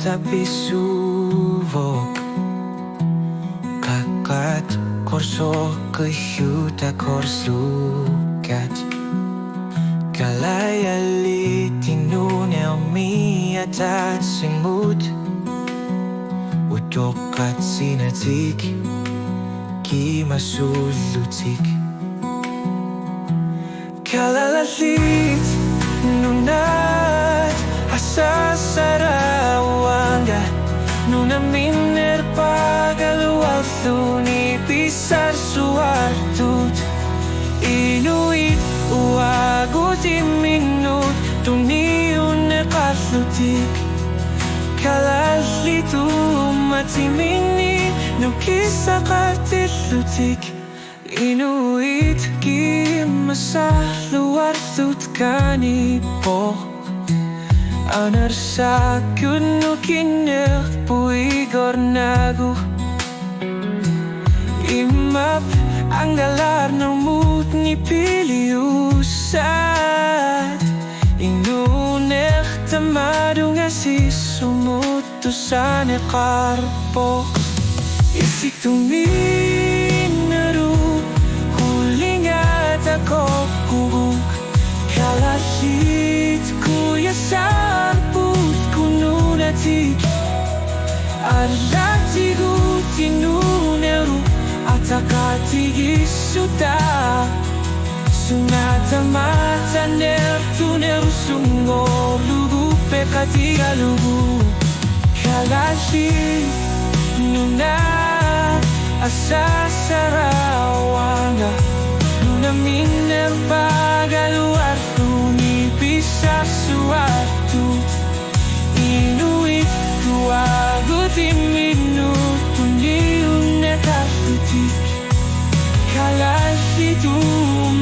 tapi suvok kakat korso kehyuta korsukat kalayali tinunel mi atat simut utokat sinatik ki masulutik kalalalit nunat asa sarawanga nunaminer pagaluwaltu ni pisar suartut inuit uagut iminut tuniun nekatlutik kalalitu matimini nukisakatitlutik inuit ki masaluartut kanipo anarsa kunukinel puigor nagu imap ang galar ng mood ni piliusat inunel tamado nga si sumuto sa nekarpo isituminaru hulingat ako kung kalasit kuya sarput kununatik arlatigu tinuneru atakatigissuta sunata mata nertuneru sungolugu pekatigalugu kalasit nuna asasarawanga nuna miner pagaluartu ni bisa suatu inuit tuagut iminutu ni unekatutik kalasitu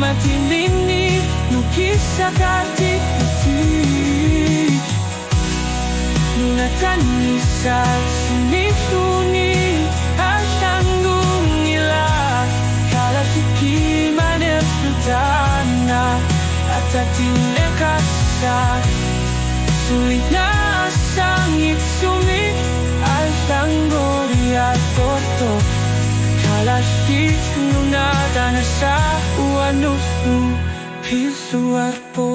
matinini nukisakatikutik nunatanisa sunituni asanggung nila kalasiki manertutana atatinekasat sulit na sangit sumit altanggori altorto kalasik nunadana sa uanus pisuarpo